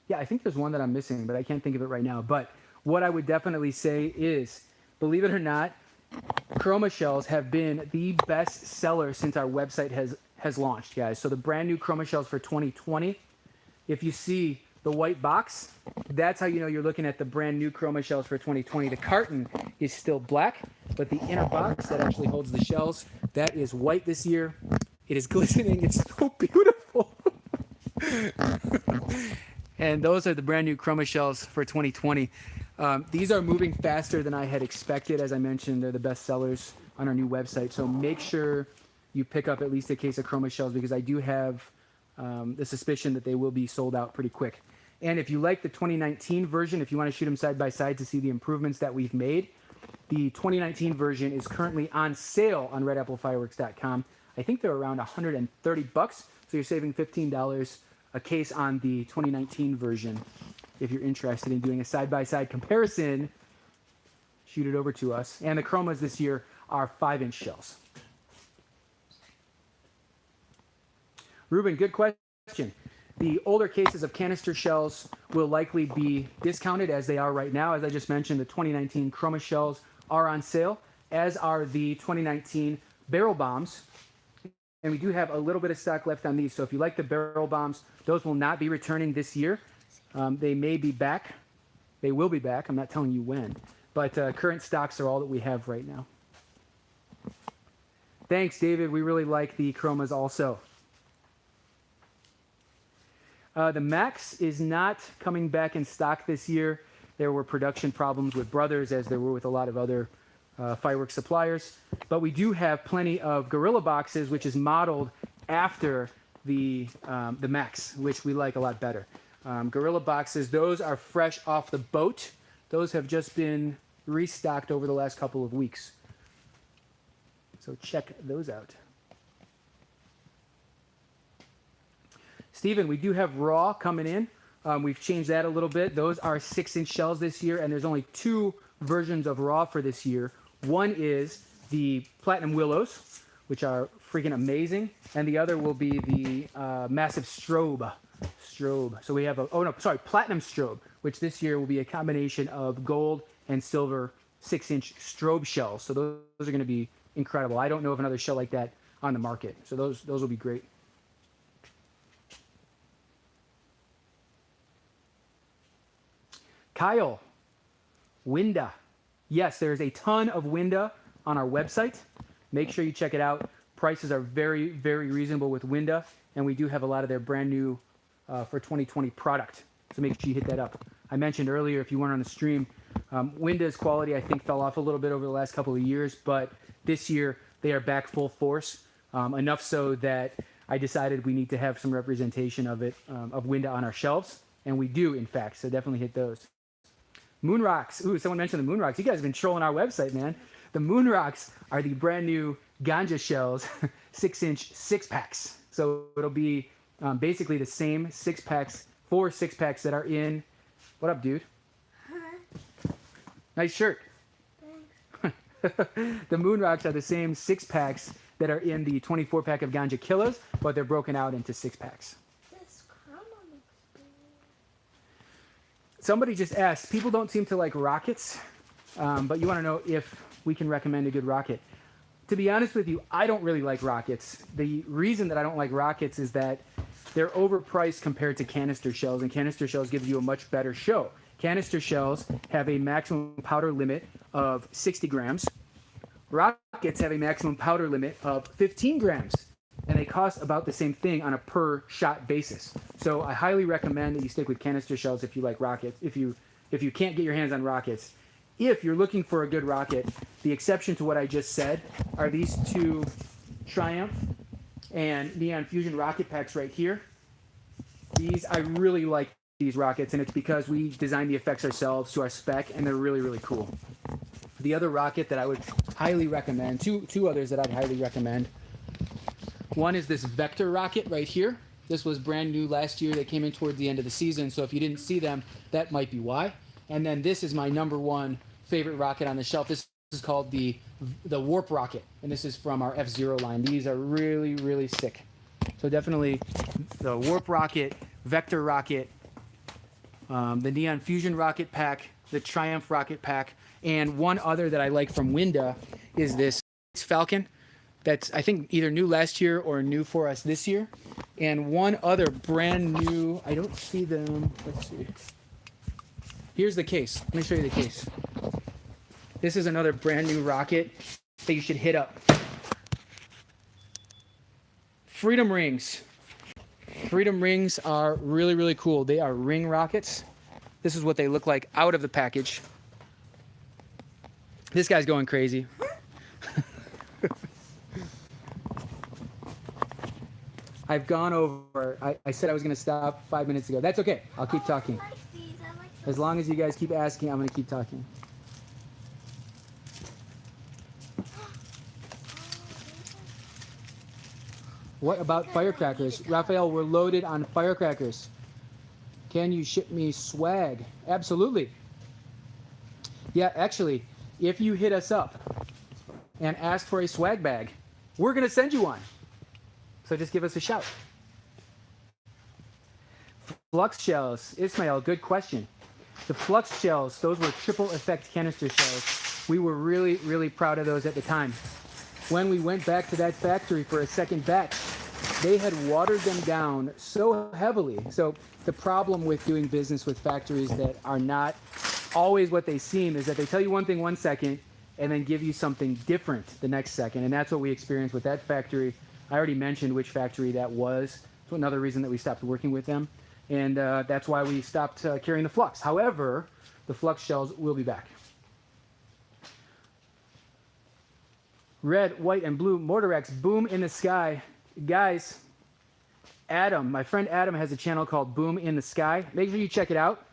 yeah, I think there's one that I'm missing, but I can't think of it right now. But what I would definitely say is, believe it or not, Chroma shells have been the best seller since our website has launched, guys. So the brand new Chroma shells for 2020, if you see the white box, that's how you know you're looking at the brand new Chroma shells for 2020. The carton is still black, but the inner box that actually holds the shells, that is white this year. It is glistening. It's so beautiful. And those are the brand new Chroma shells for 2020. These are moving faster than I had expected. As I mentioned, they're the best sellers on our new website. So make sure you pick up at least a case of Chroma shells, because I do have the suspicion that they will be sold out pretty quick. And if you like the 2019 version, if you want to shoot them side by side to see the improvements that we've made, the 2019 version is currently on sale on redapplefireworks.com. I think they're around $130, so you're saving $15 a case on the 2019 version. If you're interested in doing a side-by-side comparison, shoot it over to us. And the chromas this year are 5-inch shells. Ruben, good question. The older cases of canister shells will likely be discounted as they are right now. As I just mentioned, the 2019 chroma shells are on sale, as are the 2019 barrel bombs. And we do have a little bit of stock left on these. So if you like the barrel bombs, those will not be returning this year. They may be back. They will be back. I'm not telling you when. But current stocks are all that we have right now. Thanks, David. We really like the chromas also. The Max is not coming back in stock this year. There were production problems with Brothers, as there were with a lot of other fireworks suppliers. But we do have plenty of Gorilla boxes, which is modeled after the Max, which we like a lot better. Gorilla boxes, those are fresh off the boat. Those have just been restocked over the last couple of weeks. So check those out. Stephen, we do have raw coming in. We've changed that a little bit. Those are 6-inch shells this year, and there's only 2 versions of raw for this year. One is the Platinum Willows, which are freaking amazing, and the other will be the massive strobe. So we have Platinum Strobe, which this year will be a combination of gold and silver 6-inch strobe shells. So those are going to be incredible. I don't know of another shell like that on the market. So those will be great. Kyle, Winda. Yes, there's a ton of Winda on our website. Make sure you check it out. Prices are very, very reasonable with Winda, and we do have a lot of their brand new for 2020 product. So make sure you hit that up. I mentioned earlier, if you weren't on the stream, Winda's quality, I think, fell off a little bit over the last couple of years, but this year they are back full force, enough so that I decided we need to have some representation of it, of Winda on our shelves, and we do, in fact, so definitely hit those. Moon Rocks. Ooh, someone mentioned the Moon Rocks. You guys have been trolling our website, man. The Moon Rocks are the brand new ganja shells, 6-inch 6-packs. So it'll be basically the same 6-packs, 4 6-packs that are in. What up, dude? Hi. Nice shirt. Thanks. The Moon Rocks are the same 6-packs that are in the 24-pack of ganja kilos, but they're broken out into 6-packs. Somebody just asked, people don't seem to like rockets, but you want to know if we can recommend a good rocket. To be honest with you, I don't really like rockets. The reason that I don't like rockets is that they're overpriced compared to canister shells, and canister shells give you a much better show. Canister shells have a maximum powder limit of 60 grams. Rockets have a maximum powder limit of 15 grams. And they cost about the same thing on a per shot basis. So I highly recommend that you stick with canister shells if you like rockets. If you can't get your hands on rockets, if you're looking for a good rocket, the exception to what I just said are these 2 Triumph and Neon Fusion rocket packs right here. These, I really like these rockets, and it's because we designed the effects ourselves to our spec, and they're really, really cool. The other rocket that I would highly recommend, two others that I'd highly recommend. One is this Vector rocket right here. This was brand new last year. They came in towards the end of the season, so if you didn't see them, that might be why. And then this is my #1 favorite rocket on the shelf. This is called the Warp rocket, and this is from our F-Zero line. These are really, really sick. So definitely the Warp rocket, Vector rocket, the Neon Fusion rocket pack, the Triumph rocket pack, and one other that I like from Winda is this Falcon. That's, I think, either new last year or new for us this year. And one other brand new, I don't see them. Let's see. Here's the case. Let me show you the case. This is another brand new rocket that you should hit up. Freedom Rings. Freedom Rings are really, really cool. They are ring rockets. This is what they look like out of the package. This guy's going crazy. I've gone over. I said I was going to stop 5 minutes ago. That's okay. I'll keep talking. I like these. I like As long as you guys keep asking, I'm going to keep talking. What about firecrackers? Raphael, we're loaded on firecrackers. Can you ship me swag? Absolutely. Yeah, actually, if you hit us up and ask for a swag bag, we're going to send you one. So just give us a shout. Flux shells. Ismail, good question. The flux shells, those were triple effect canister shells. We were really, really proud of those at the time. When we went back to that factory for a second batch, they had watered them down so heavily. So the problem with doing business with factories that are not always what they seem is that they tell you one thing 1 second and then give you something different the next second. And that's what we experienced with that factory. I already mentioned which factory that was. So another reason that we stopped working with them. And that's why we stopped carrying the flux. However, the flux shells will be back. Red, white, and blue Mortar X, Boom in the Sky. Guys, Adam, my friend Adam has a channel called Boom in the Sky. Make sure you check it out.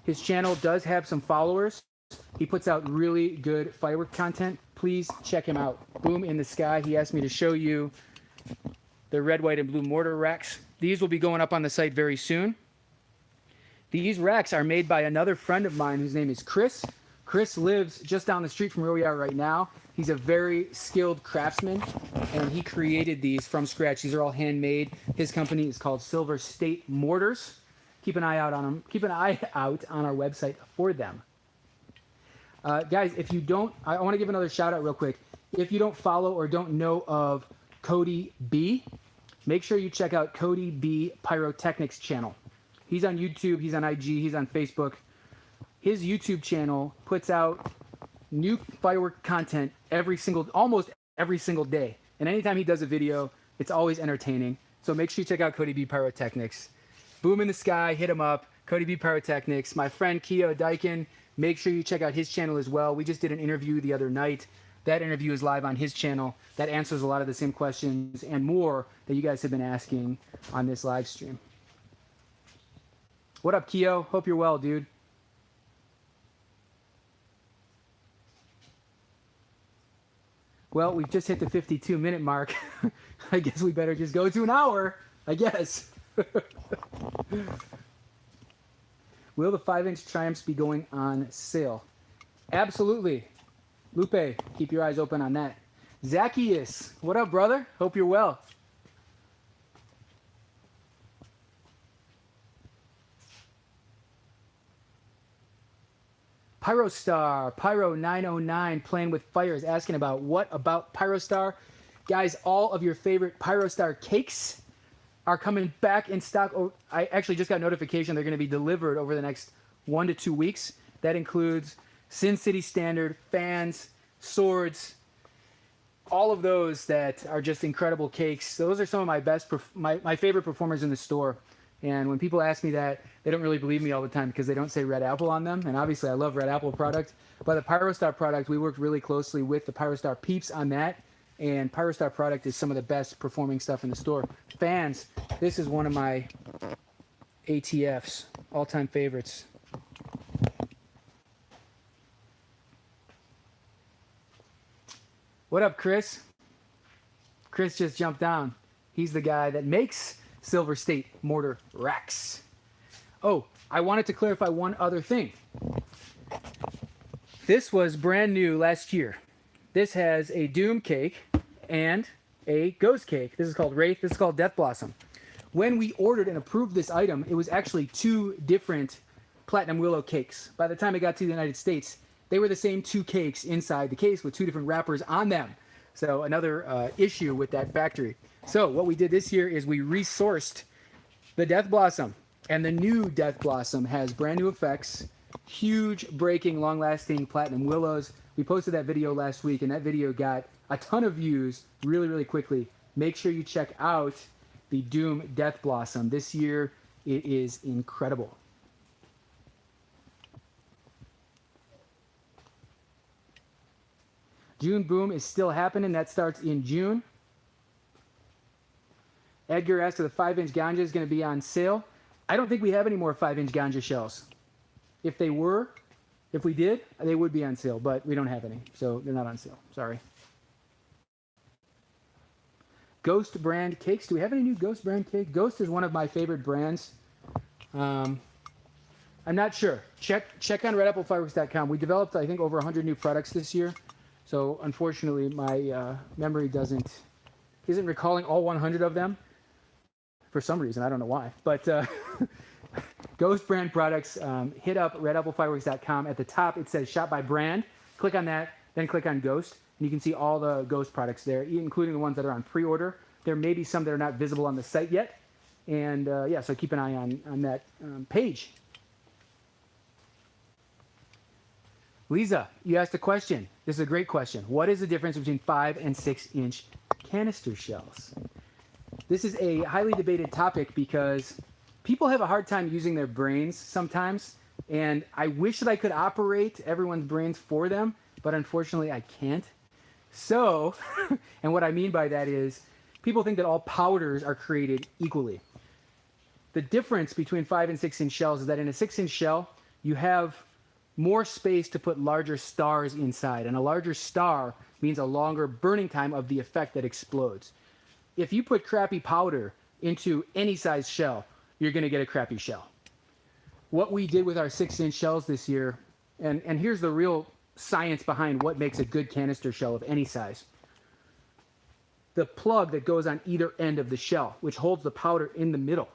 His channel does have some followers. He puts out really good firework content. Please check him out. Boom in the Sky. He asked me to show you the red, white, and blue mortar racks. These will be going up on the site very soon. These racks are made by another friend of mine whose name is Chris. Chris lives just down the street from where we are right now. He's a very skilled craftsman, and he created these from scratch. These are all handmade. His company is called Silver State Mortars. Keep an eye out on them. Keep an eye out on our website for them. Guys, if you don't, I want to give another shout out real quick. If you don't follow or don't know of Cody B, make sure you check out Cody B Pyrotechnics channel. He's on YouTube, he's on IG, he's on Facebook. His YouTube channel puts out new firework content almost every single day. And anytime he does a video, it's always entertaining. So make sure you check out Cody B Pyrotechnics. Boom in the Sky, hit him up. Cody B Pyrotechnics. My friend Keo Daikin, make sure you check out his channel as well. We just did an interview the other night. That interview is live on his channel. That answers a lot of the same questions and more that you guys have been asking on this live stream. What up, Keo? Hope you're well, dude. Well, we've just hit the 52-minute mark. I guess we better just go to an hour, I guess. Will the 5-inch Triumphs be going on sale? Absolutely. Lupe, keep your eyes open on that. Zacchaeus, what up, brother? Hope you're well. Pyrostar, Pyro909, playing with fire, is asking about what about Pyrostar. Guys, all of your favorite Pyrostar cakes are coming back in stock. Oh, I actually just got notification they're going to be delivered over the next 1 to 2 weeks. That includes Sin City Standard, fans, swords, all of those that are just incredible cakes. Those are some of my best, my favorite performers in the store. And when people ask me that, they don't really believe me all the time because they don't say Red Apple on them. And obviously I love Red Apple product. But the Pyrostar product, we worked really closely with the Pyrostar peeps on that. And Pyrostar product is some of the best performing stuff in the store. Fans, this is one of my ATFs, all-time favorites. What up, Chris? Chris just jumped down. He's the guy that makes Silver State mortar racks. Oh, I wanted to clarify one other thing. This was brand new last year. This has a Doom cake and a Ghost cake. This is called Wraith. This is called Death Blossom. When we ordered and approved this item, it was actually 2 different Platinum Willow cakes. By the time it got to the United States, they were the same 2 cakes inside the case with 2 different wrappers on them. So another issue with that factory. So what we did this year is we resourced the Death Blossom. And the new Death Blossom has brand new effects, huge breaking, long-lasting Platinum Willows. We posted that video last week, and that video got a ton of views really, really quickly. Make sure you check out the Doom Death Blossom. This year, it is incredible. June Boom is still happening. That starts in June. Edgar asked if the 5-inch ganja is going to be on sale. I don't think we have any more 5-inch ganja shells. If we did, they would be on sale, but we don't have any, so they're not on sale. Sorry. Ghost brand cakes. Do we have any new Ghost brand cake? Ghost is one of my favorite brands. I'm not sure. Check on redapplefireworks.com. We developed, I think, over 100 new products this year. So unfortunately, my memory isn't recalling all 100 of them for some reason. I don't know why. But Ghost brand products, hit up redapplefireworks.com. At the top, it says shop by brand. Click on that, then click on Ghost. And you can see all the Ghost products there, including the ones that are on pre-order. There may be some that are not visible on the site yet. And yeah, so keep an eye on that page. Lisa, you asked a question. This is a great question. What is the difference between 5 and 6-inch canister shells? This is a highly debated topic because people have a hard time using their brains sometimes. And I wish that I could operate everyone's brains for them, but unfortunately I can't. So, and what I mean by that is people think that all powders are created equally. The difference between 5 and 6-inch shells is that in a 6-inch shell, you have more space to put larger stars inside. And a larger star means a longer burning time of the effect that explodes. If you put crappy powder into any size shell, you're going to get a crappy shell. What we did with our 6-inch shells this year, and here's the real science behind what makes a good canister shell of any size. The plug that goes on either end of the shell, which holds the powder in the middle,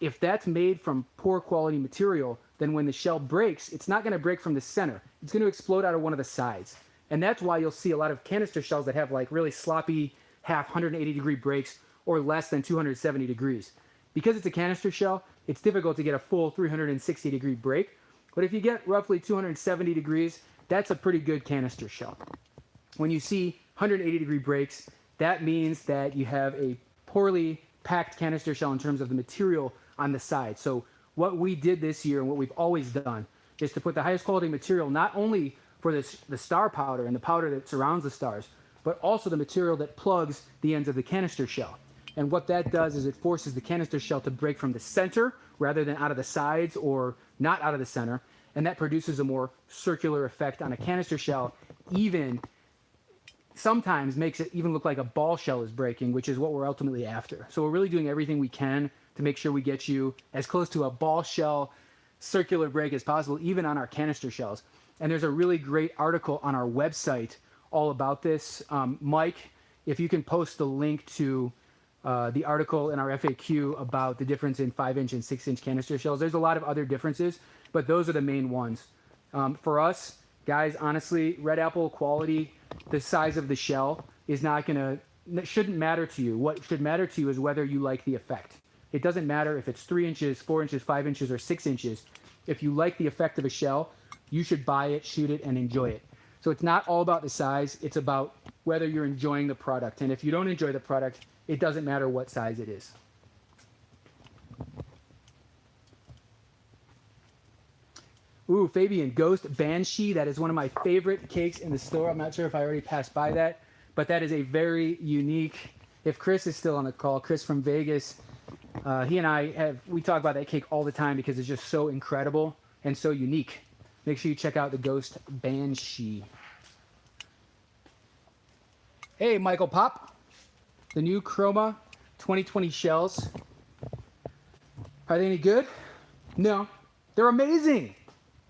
if that's made from poor quality material, then when the shell breaks, it's not going to break from the center. It's going to explode out of one of the sides. And that's why you'll see a lot of canister shells that have like really sloppy half 180 degree breaks or less than 270 degrees. Because it's a canister shell, it's difficult to get a full 360 degree break. But if you get roughly 270 degrees, that's a pretty good canister shell. When you see 180 degree breaks, that means that you have a poorly packed canister shell in terms of the material on the side. So what we did this year and what we've always done is to put the highest quality material not only for the star powder and the powder that surrounds the stars, but also the material that plugs the ends of the canister shell. And what that does is it forces the canister shell to break from the center rather than out of the sides or not out of the center. And that produces a more circular effect on a canister shell, even sometimes makes it even look like a ball shell is breaking, which is what we're ultimately after. So we're really doing everything we can to make sure we get you as close to a ball shell circular break as possible, even on our canister shells. And there's a really great article on our website all about this. Mike, if you can post the link to the article in our FAQ about the difference in 5-inch and 6-inch canister shells. There's a lot of other differences, but those are the main ones. For us, guys, honestly, Red Apple quality, the size of the shell is shouldn't matter to you. What should matter to you is whether you like the effect. It doesn't matter if it's 3 inches, 4 inches, 5 inches, or 6 inches. If you like the effect of a shell, you should buy it, shoot it, and enjoy it. So it's not all about the size. It's about whether you're enjoying the product. And if you don't enjoy the product, it doesn't matter what size it is. Ooh, Fabian, Ghost Banshee. That is one of my favorite cakes in the store. I'm not sure if I already passed by that, but that is a very unique. If Chris is still on the call, Chris from Vegas, he and we talk about that cake all the time because it's just so incredible and so unique. Make sure you check out the Ghost Banshee. Hey, Michael Pop. The new Chroma 2020 shells. Are they any good? No. They're amazing.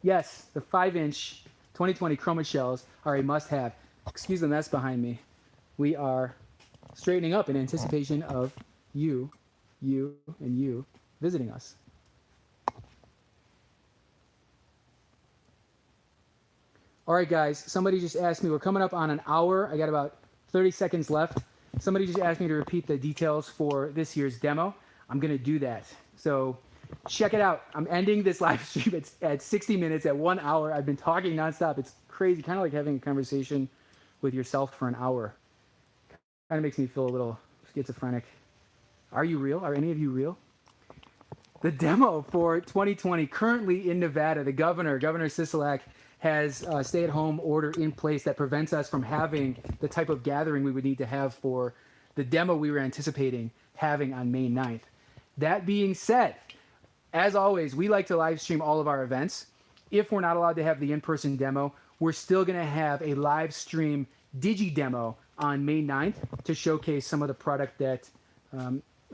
Yes, the 5-inch 2020 Chroma shells are a must-have. Excuse the mess behind me. We are straightening up in anticipation of you, and you visiting us. All right, guys, somebody just asked me, we're coming up on an hour. I got about 30 seconds left. Somebody just asked me to repeat the details for this year's demo. I'm going to do that. So check it out. I'm ending this live stream at 60 minutes, at 1 hour. I've been talking nonstop. It's crazy, kind of like having a conversation with yourself for an hour. Kind of makes me feel a little schizophrenic. Are you real? Are any of you real? The demo for 2020, currently in Nevada, the Governor Sisolak, has a stay-at-home order in place that prevents us from having the type of gathering we would need to have for the demo we were anticipating having on May 9th. That being said, as always, we like to live stream all of our events. If we're not allowed to have the in-person demo, we're still going to have a live stream Digi demo on May 9th to showcase some of the product that,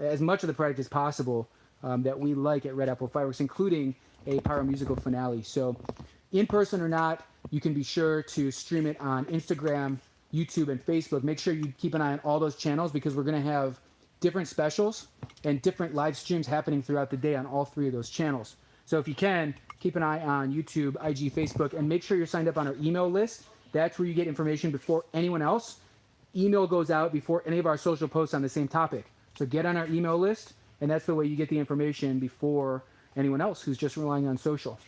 as much of the product as possible that we like at Red Apple Fireworks, including a Pyro Musical finale. So in person or not, you can be sure to stream it on Instagram, YouTube, and Facebook. Make sure you keep an eye on all those channels because we're going to have different specials and different live streams happening throughout the day on all three of those channels. So if you can, keep an eye on YouTube, IG, Facebook, and make sure you're signed up on our email list. That's where you get information before anyone else. Email goes out before any of our social posts on the same topic. So get on our email list, and that's the way you get the information before anyone else who's just relying on social.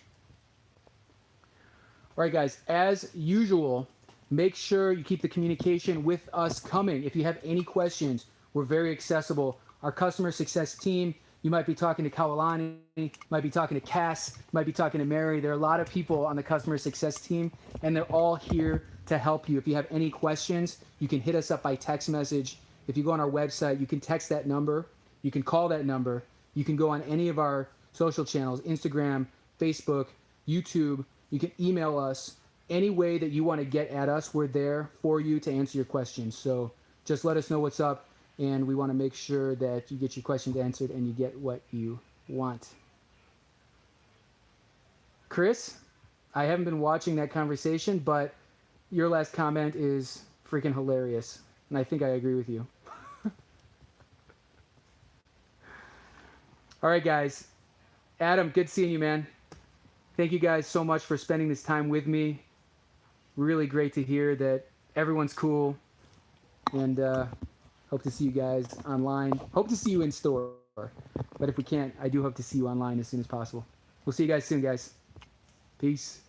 All right, guys, as usual, make sure you keep the communication with us coming. If you have any questions, we're very accessible. Our customer success team, you might be talking to Kawalani, might be talking to Cass, might be talking to Mary. There are a lot of people on the customer success team, and they're all here to help you. If you have any questions, you can hit us up by text message. If you go on our website, you can text that number. You can call that number. You can go on any of our social channels, Instagram, Facebook, YouTube. You can email us. Any way that you want to get at us, we're there for you to answer your questions. So just let us know what's up, and we want to make sure that you get your questions answered and you get what you want. Chris, I haven't been watching that conversation, but your last comment is freaking hilarious, and I think I agree with you. All right, guys. Adam, good seeing you, man. Thank you guys so much for spending this time with me. Really great to hear that everyone's cool, and hope to see you guys online. Hope to see you in store, but if we can't, I do hope to see you online as soon as possible. We'll see you guys soon, guys. Peace.